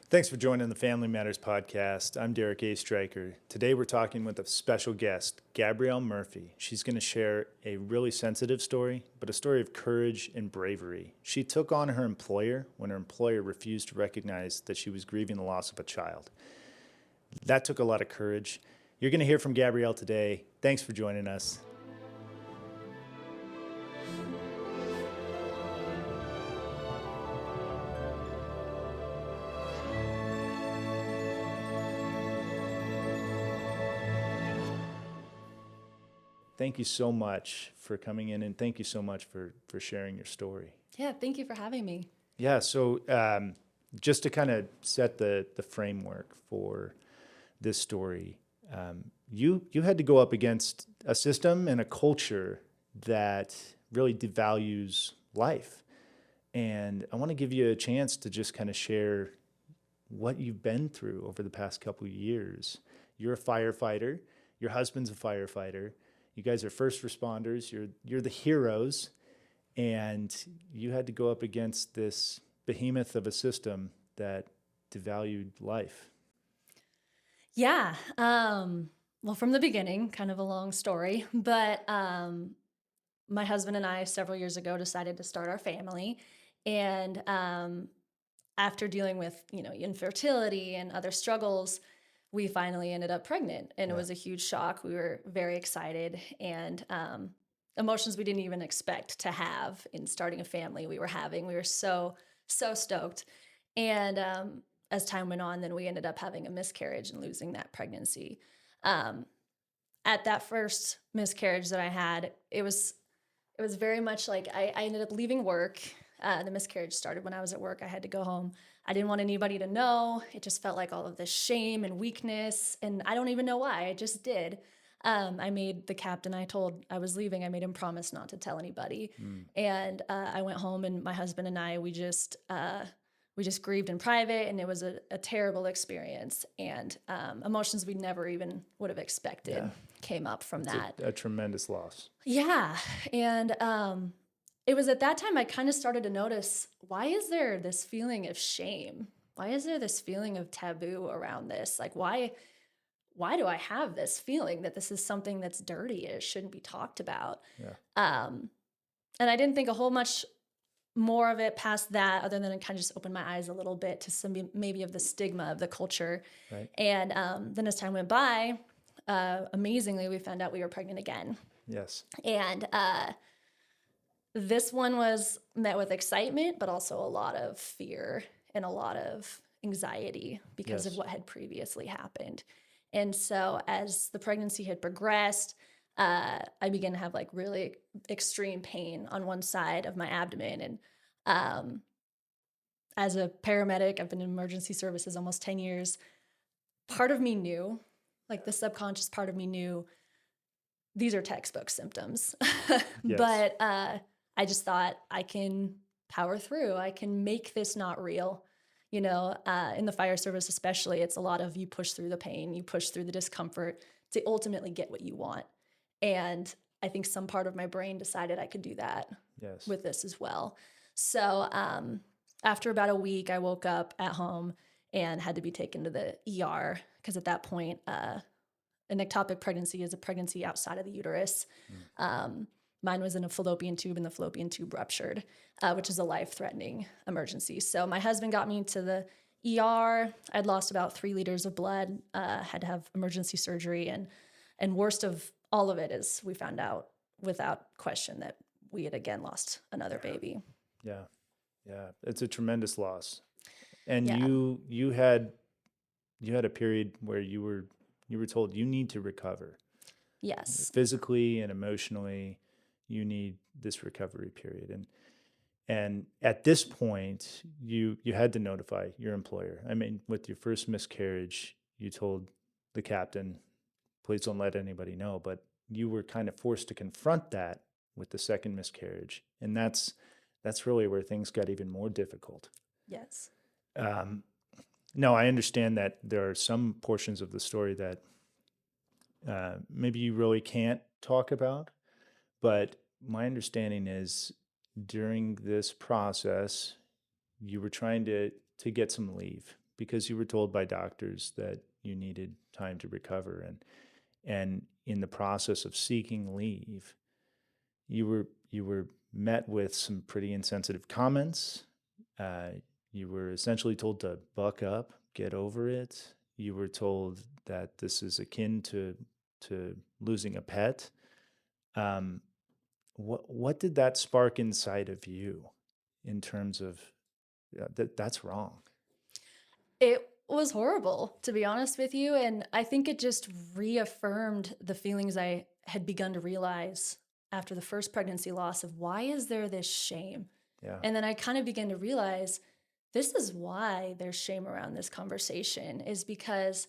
Thanks for joining the Family Matters podcast. I'm Derek A. Stryker. Today we're talking with a special guest, Gabrielle Murphy. She's going to share a really sensitive story, but a story of courage and bravery. She took on her employer when her employer refused to recognize that she was grieving the loss of a child. That took a lot of courage. You're going to hear from Gabrielle today. Thanks for joining us. Thank you so much for coming in, and thank you so much for sharing your story. Yeah, thank you for having me. Yeah, so just to kind of set the framework for this story, you had to go up against a system and a culture that really devalues life. And I want to give you a chance to just kind of share what you've been through over the past couple of years. You're a firefighter, your husband's a firefighter. You guys are first responders. You're the heroes, and you had to go up against this behemoth of a system that devalued life. Yeah. Well, from the beginning, kind of a long story, but my husband and I several years ago decided to start our family, and after dealing with infertility and other struggles, we finally ended up pregnant, and it Yeah. was a huge shock. We were very excited, and emotions we didn't even expect to have in starting a family. We were so stoked, and as time went on, then we ended up having a miscarriage and losing that pregnancy. Um, at that first miscarriage that I had, it was very much like I ended up leaving work. The miscarriage started when I was at work. I had to go home. I didn't want anybody to know. It just felt like all of this shame and weakness, and I don't even know why. I just did. I made the captain I told I was leaving. I made him promise not to tell anybody, and I went home. And my husband and I, we just grieved in private, and it was a terrible experience. And emotions we never even would have expected Yeah. came up from It's that. a tremendous loss. Yeah. And it was at that time I kind of started to notice, why is there this feeling of shame? Why is there this feeling of taboo around this? Like, why do I have this feeling that this is something that's dirty and it shouldn't be talked about? Yeah. And I didn't think a whole much more of it past that, other than it kind of just opened my eyes a little bit to some maybe of the stigma of the culture. Right. And then as time went by, amazingly, we found out we were pregnant again. Yes. And this one was met with excitement, but also a lot of fear and a lot of anxiety because of Yes. what had previously happened. And so as the pregnancy had progressed, I began to have like really extreme pain on one side of my abdomen. And as a paramedic, I've been in emergency services almost 10 years. Part of me knew, like the subconscious part of me knew, these are textbook symptoms. Yes. But I just thought, I can power through. I can make this not real. In the fire service especially, it's a lot of you push through the pain, you push through the discomfort to ultimately get what you want. And I think some part of my brain decided I could do that Yes. with this as well. So after about a week, I woke up at home and had to be taken to the ER because at that point, an ectopic pregnancy is a pregnancy outside of the uterus. Mine was in a fallopian tube, and the fallopian tube ruptured, which is a life-threatening emergency. So my husband got me to the ER. I'd lost about 3 liters of blood, had to have emergency surgery, and worst of all of it is we found out without question that we had again lost another baby. Yeah. Yeah. It's a tremendous loss. And Yeah. you had a period where you were told you need to recover Yes. physically and emotionally. You need this recovery period. And at this point, you had to notify your employer. I mean, with your first miscarriage, you told the captain, please don't let anybody know. But you were kind of forced to confront that with the second miscarriage. And that's really where things got even more difficult. Yes. No, I understand that there are some portions of the story that maybe you really can't talk about. But my understanding is during this process, you were trying to get some leave because you were told by doctors that you needed time to recover, and in the process of seeking leave, you were met with some pretty insensitive comments. Uh, you were essentially told to buck up, get over it. You were told that this is akin to losing a pet. Um, what did that spark inside of you in terms of that's wrong? It was horrible, to be honest with you, and I think it just reaffirmed the feelings I had begun to realize after the first pregnancy loss of why is there this shame? Yeah. And then I kind of began to realize this is why there's shame around this conversation is because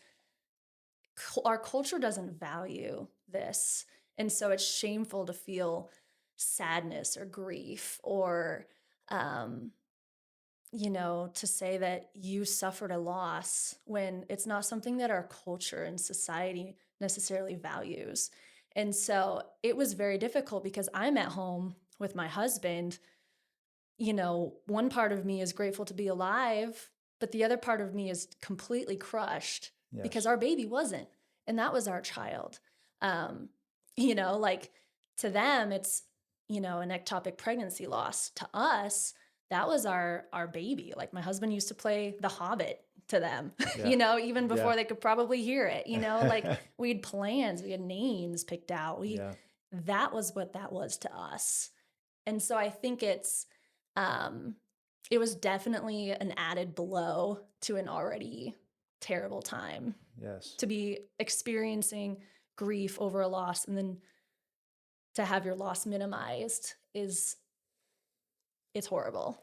our culture doesn't value this. And so it's shameful to feel sadness or grief or um to say that you suffered a loss when it's not something that our culture and society necessarily values. And so it was very difficult because I'm at home with my husband. One part of me is grateful to be alive, but the other part of me is completely crushed because Yes. our baby wasn't. And that was our child. Um, like to them, it's, an ectopic pregnancy loss. To us, that was our baby. Like my husband used to play The Hobbit to them, Yeah. even before Yeah. they could probably hear it, like we had plans, we had names picked out. Yeah. That was what that was to us. And so I think um, it was definitely an added blow to an already terrible time Yes. to be experiencing grief over a loss and then to have your loss minimized is it's horrible.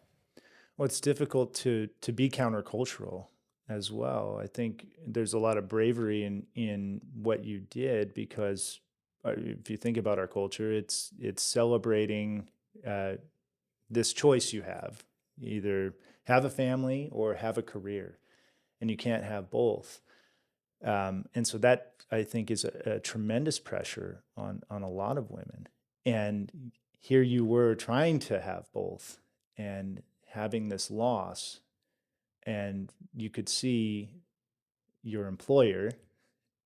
Well, it's difficult to be countercultural as well. I think there's a lot of bravery in what you did because if you think about our culture, it's celebrating uh, this choice you have: either have a family or have a career, and you can't have both. And so that I think is a tremendous pressure on a lot of women. And here you were trying to have both and having this loss, and you could see your employer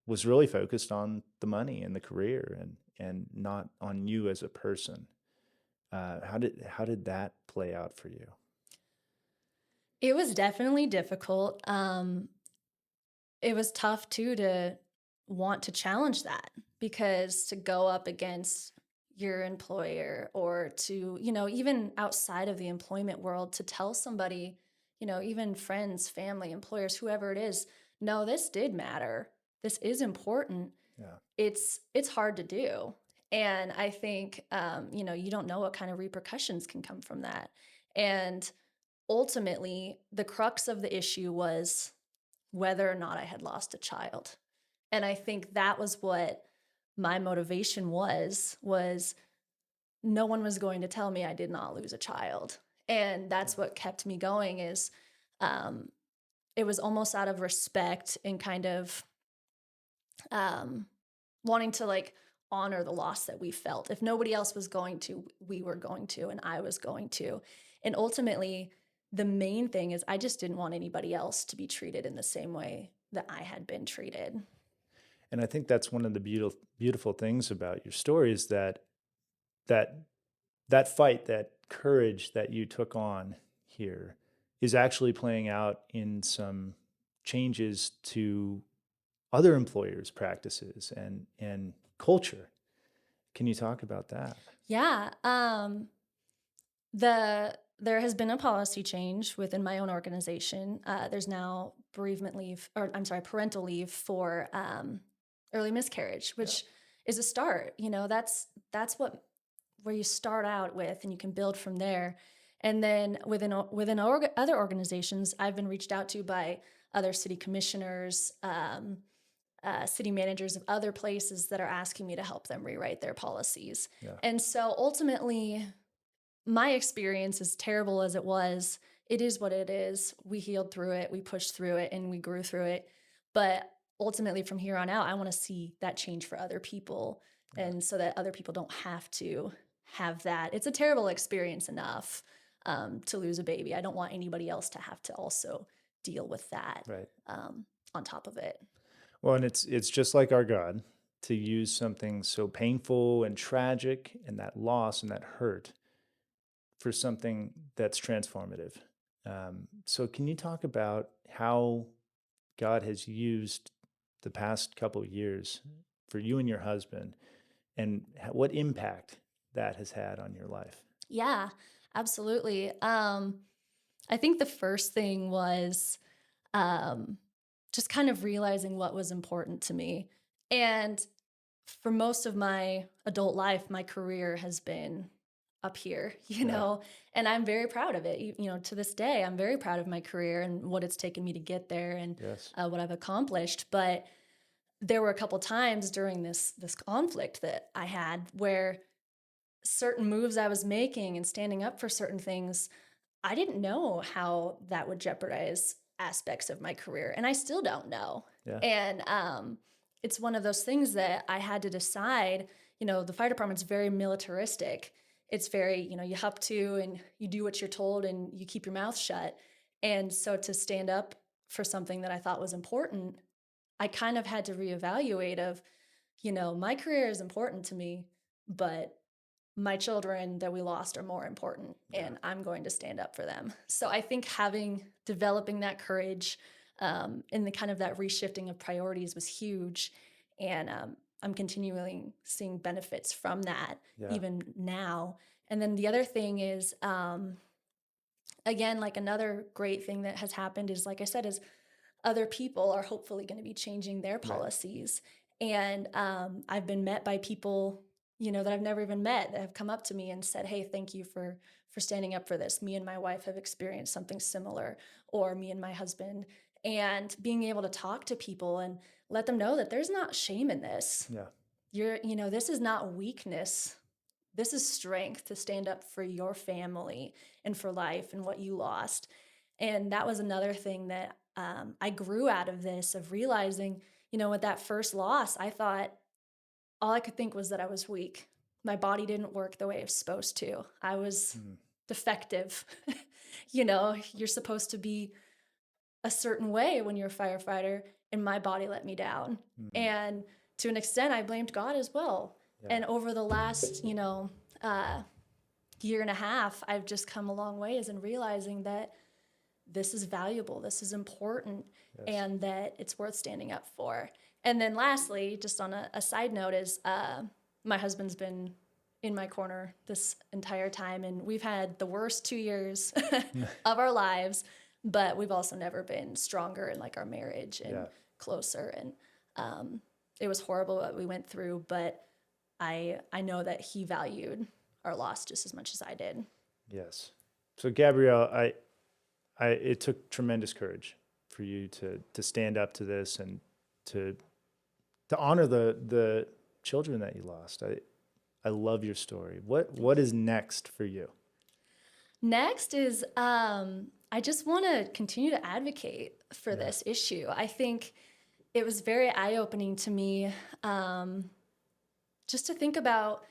was really focused on the money and the career and not on you as a person. How did that play out for you? It was definitely difficult. It was tough too to want to challenge that because to go up against your employer or to, even outside of the employment world to tell somebody, even friends, family, employers, whoever it is, no, this did matter. This is important. Yeah. It's hard to do. And I think you don't know what kind of repercussions can come from that. And ultimately, the crux of the issue was whether or not I had lost a child. And I think that was what my motivation was no one was going to tell me I did not lose a child. And that's what kept me going is um, it was almost out of respect and kind of um, wanting to like honor the loss that we felt. If nobody else was going to, we were going to, and I was going to. And ultimately, the main thing is I just didn't want anybody else to be treated in the same way that I had been treated. And I think that's one of the beautiful things about your story is that that fight, that courage that you took on here is actually playing out in some changes to other employers' practices and culture. Can you talk about that? Yeah. There has been a policy change within my own organization. There's now bereavement leave, or I'm sorry, parental leave for early miscarriage, Yeah. which is a start. That's what where you start out with, and you can build from there. And then within other organizations, I've been reached out to by other city commissioners, city managers of other places that are asking me to help them rewrite their policies. Yeah. And so ultimately, my experience, as terrible as it is what it is. We healed through it, we pushed through it, and we grew through it. But ultimately, from here on out, I want to see that change for other people. Yeah. And so that other people don't have to have that. It's a terrible experience enough to lose a baby. I don't want anybody else to have to also deal with that Right. on top of it. Well, and it's just like our God to use something so painful and tragic and that loss and that hurt for something that's transformative. So, can you talk about how God has used the past couple of years for you and your husband, and what impact that has had on your life? Yeah, absolutely. I think the first thing was um, just kind of realizing what was important to me. And for most of my adult life, my career has been up here, Yeah. and I'm very proud of it. To this day, I'm very proud of my career and what it's taken me to get there and Yes. what I've accomplished. But there were a couple times during this conflict that I had where certain moves I was making and standing up for certain things, I didn't know how that would jeopardize aspects of my career, and I still don't know. Yeah. And it's one of those things that I had to decide. The fire department's very militaristic. It's very, you have to and you do what you're told and you keep your mouth shut. And so to stand up for something that I thought was important, I kind of had to reevaluate of, my career is important to me, but my children that we lost are more important Yeah. and I'm going to stand up for them. So I think developing that courage and the kind of that reshifting of priorities was huge. And I'm continually seeing benefits from that Yeah. even now. And then the other thing is, again, like another great thing that has happened is, like I said, is other people are hopefully going to be changing their Right. policies. And I've been met by people, that I've never even met that have come up to me and said, "Hey, thank you for standing up for this. Me and my wife have experienced something similar, or me and my husband." And being able to talk to people and let them know that there's not shame in this. Yeah. This is not weakness. This is strength to stand up for your family and for life and what you lost. And that was another thing that I grew out of this, of realizing, with that first loss, I thought all I could think was that I was weak. My body didn't work the way it was supposed to. I was Mm. defective. You're supposed to be a certain way when you're a firefighter, and my body let me down. Mm. And to an extent, I blamed God as well. Yeah. And over the last, year and a half, I've just come a long ways in realizing that this is valuable, this is important, Yes. and that it's worth standing up for. And then lastly, just on a side note, is my husband's been in my corner this entire time, and we've had the worst 2 years of our lives, but we've also never been stronger in like our marriage and Yeah. closer. And it was horrible what we went through, but I know that he valued our loss just as much as I did. Yes. So, Gabrielle, it took tremendous courage for you to stand up to this and to honor the children that you lost. I love your story. What is next for you? Next is I just want to continue to advocate for Yeah. this issue. I think it was very eye-opening to me, just to think about,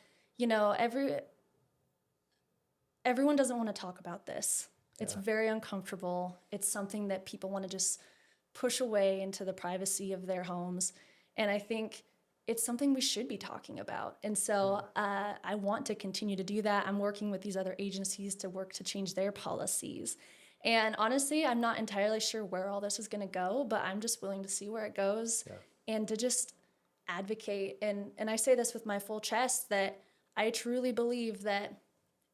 everyone doesn't want to talk about this. It's Yeah. very uncomfortable. It's something that people want to just push away into the privacy of their homes. And I think it's something we should be talking about. And so I want to continue to do that. I'm working with these other agencies to work to change their policies. And honestly, I'm not entirely sure where all this is going to go, but I'm just willing to see where it goes Yeah. and to just advocate. And I say this with my full chest that I truly believe that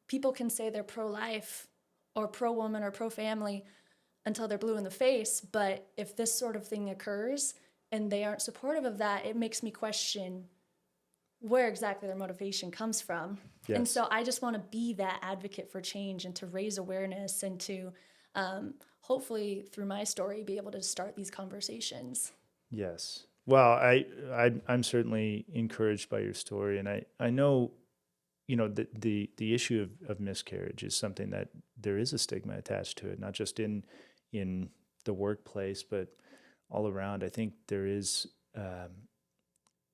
people can say they're pro-life or pro-woman or pro-family until they're blue in the face. But if this sort of thing occurs and they aren't supportive of that, it makes me question where exactly their motivation comes from. Yes. And so I just want to be that advocate for change and to raise awareness and to hopefully through my story be able to start these conversations. Yes. Well, I'm certainly encouraged by your story, and I know, the issue of miscarriage is something that there is a stigma attached to it, not just in the workplace, but all around. I think there is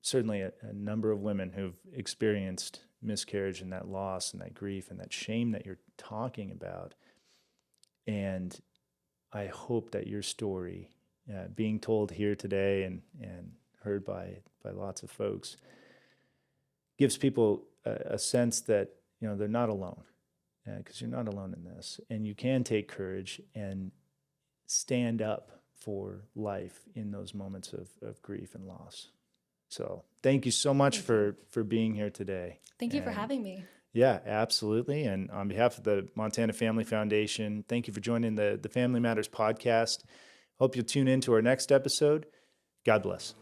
certainly a number of women who've experienced miscarriage and that loss and that grief and that shame that you're talking about. And I hope that your story, being told here today and heard by lots of folks, gives people a sense that, you know, they're not alone, because you're not alone in this, and you can take courage and stand up for life in those moments of grief and loss. So thank you so much for being here today. Thank you for And having me. yeah, absolutely. And on behalf of the Montana Family Foundation, thank you for joining the Family Matters podcast. Hope you'll tune in to our next episode. God bless.